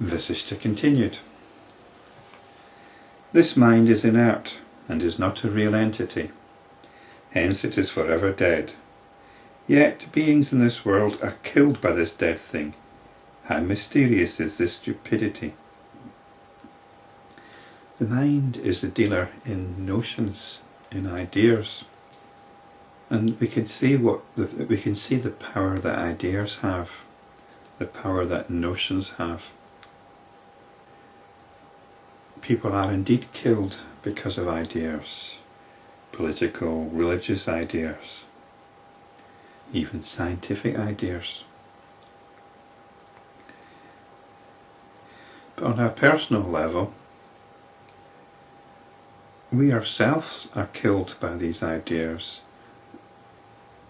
Vasishta continued. This mind is inert and is not a real entity. Hence it is forever dead. Yet beings in this world are killed by this dead thing. How mysterious is this stupidity? The mind is the dealer in notions, in ideas, and we can see the power that ideas have, the power that notions have. People are indeed killed because of ideas, political, religious ideas, even scientific ideas. But on a personal level, we ourselves are killed by these ideas.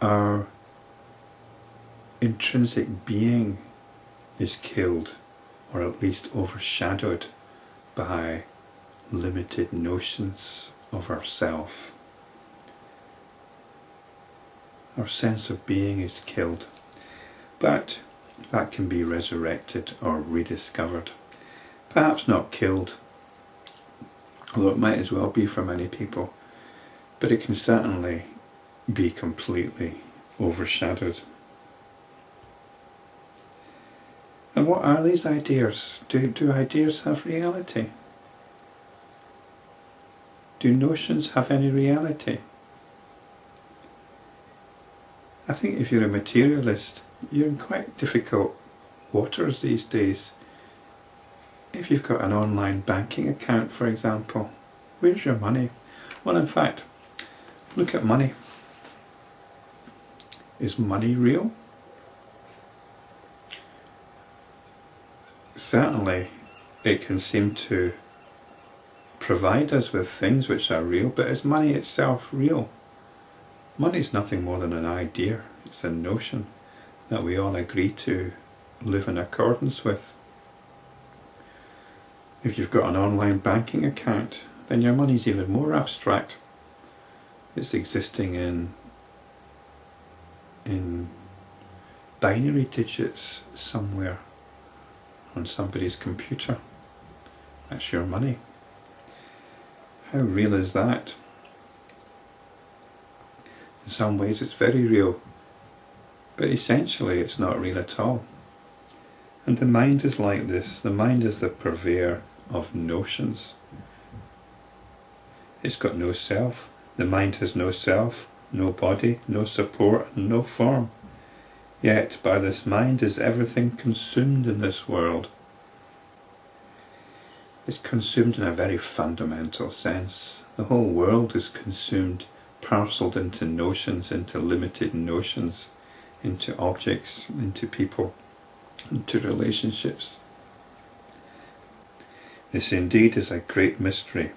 Our intrinsic being is killed, or at least overshadowed, by limited notions of ourself. Our sense of being is killed, but that can be resurrected or rediscovered. Perhaps not killed, although it might as well be for many people, but it can certainly be completely overshadowed. And what are these ideas? Do ideas have reality? Do notions have any reality? I think if you're a materialist, you're in quite difficult waters these days. If you've got an online banking account, for example, where's your money? Well, in fact, look at money. Is money real? Certainly, it can seem to provide us with things which are real, but is money itself real? Money is nothing more than an idea. It's a notion that we all agree to live in accordance with. If you've got an online banking account, then your money's even more abstract. It's existing in binary digits somewhere on somebody's computer. That's your money. How real is that? In some ways it's very real, but essentially it's not real at all. And the mind is like this. The mind is the purveyor of notions. It's got no self. The mind has no self, no body, no support, and no form. Yet by this mind is everything consumed in this world. It's consumed in a very fundamental sense. The whole world is consumed, parcelled into notions, into limited notions, into objects, into people, into relationships. This indeed is a great mystery.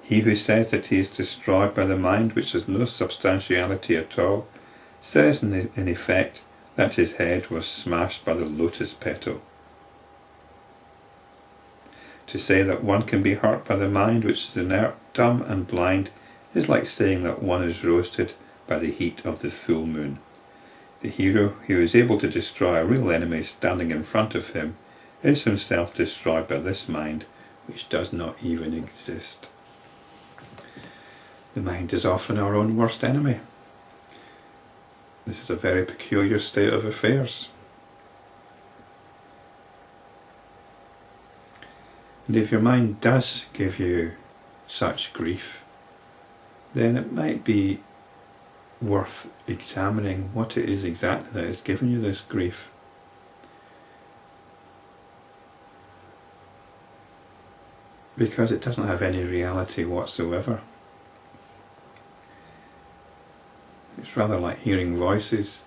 He who says that he is destroyed by the mind which has no substantiality at all, says in effect that his head was smashed by the lotus petal. To say that one can be hurt by the mind which is inert, dumb and blind is like saying that one is roasted by the heat of the full moon. The hero who is able to destroy a real enemy standing in front of him is himself destroyed by this mind which does not even exist. The mind is often our own worst enemy. This is a very peculiar state of affairs. And if your mind does give you such grief, then it might be worth examining what it is exactly that is giving you this grief. Because it doesn't have any reality whatsoever. It's rather like hearing voices,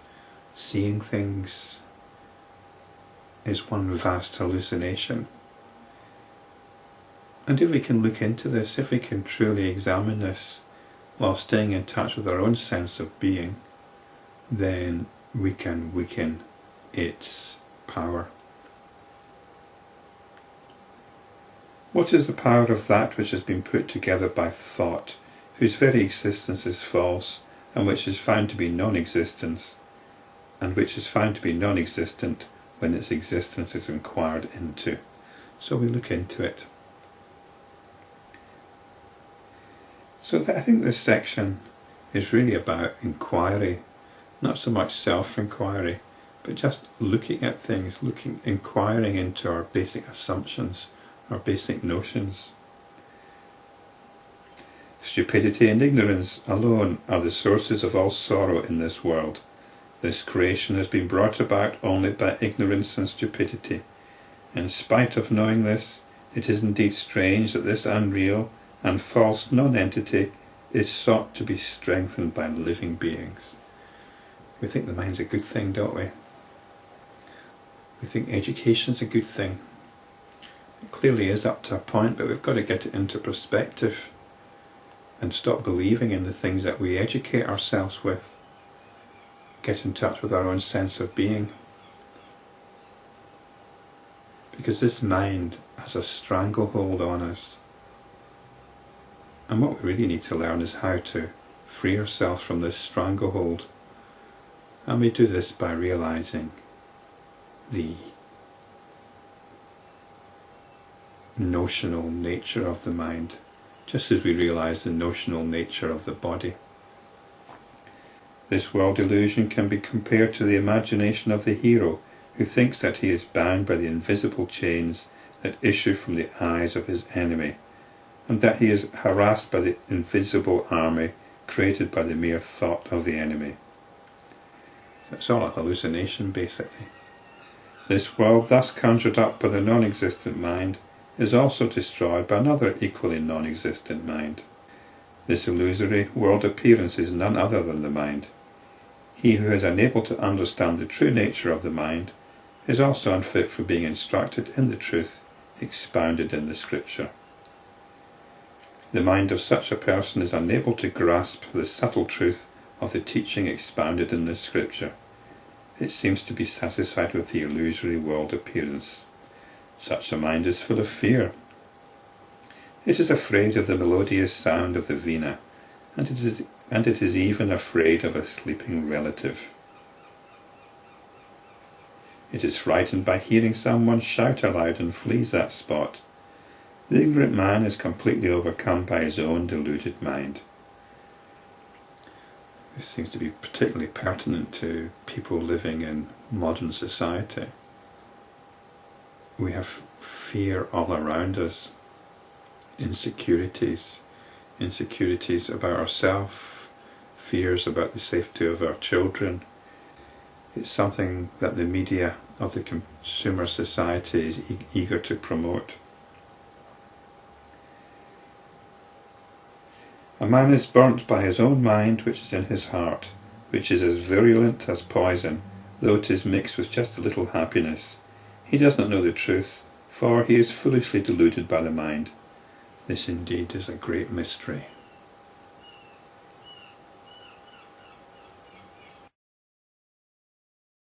seeing things. It's one vast hallucination. And if we can look into this, if we can truly examine this while staying in touch with our own sense of being, then we can weaken its power. What is the power of that which has been put together by thought, whose very existence is false, and which is found to be non-existence, and which is found to be non-existent when its existence is inquired into. So we look into it. So I think this section is really about inquiry, not so much self-inquiry, but just looking at things, inquiring into our basic assumptions, our basic notions. Stupidity and ignorance alone are the sources of all sorrow in this world. This creation has been brought about only by ignorance and stupidity. In spite of knowing this, it is indeed strange that this unreal and false non-entity is sought to be strengthened by living beings. We think the mind's a good thing, don't we? We think education's a good thing. It clearly is up to a point, but we've got to get it into perspective and stop believing in the things that we educate ourselves with. Get in touch with our own sense of being. Because this mind has a stranglehold on us. And what we really need to learn is how to free ourselves from this stranglehold. And we do this by realizing the notional nature of the mind, just as we realize the notional nature of the body. This world illusion can be compared to the imagination of the hero who thinks that he is bound by the invisible chains that issue from the eyes of his enemy, and that he is harassed by the invisible army created by the mere thought of the enemy. It's all a hallucination, basically. This world, thus conjured up by the non-existent mind, is also destroyed by another equally non-existent mind. This illusory world appearance is none other than the mind. He who is unable to understand the true nature of the mind is also unfit for being instructed in the truth expounded in the scripture. The mind of such a person is unable to grasp the subtle truth of the teaching expounded in the scripture. It seems to be satisfied with the illusory world appearance. Such a mind is full of fear. It is afraid of the melodious sound of the veena, and it is even afraid of a sleeping relative. It is frightened by hearing someone shout aloud and flees that spot. The ignorant man is completely overcome by his own deluded mind. This seems to be particularly pertinent to people living in modern society. We have fear all around us, insecurities about ourselves, fears about the safety of our children. It's something that the media of the consumer society is eager to promote. A man is burnt by his own mind which is in his heart, which is as virulent as poison, though it is mixed with just a little happiness. He does not know the truth, for he is foolishly deluded by the mind. This indeed is a great mystery.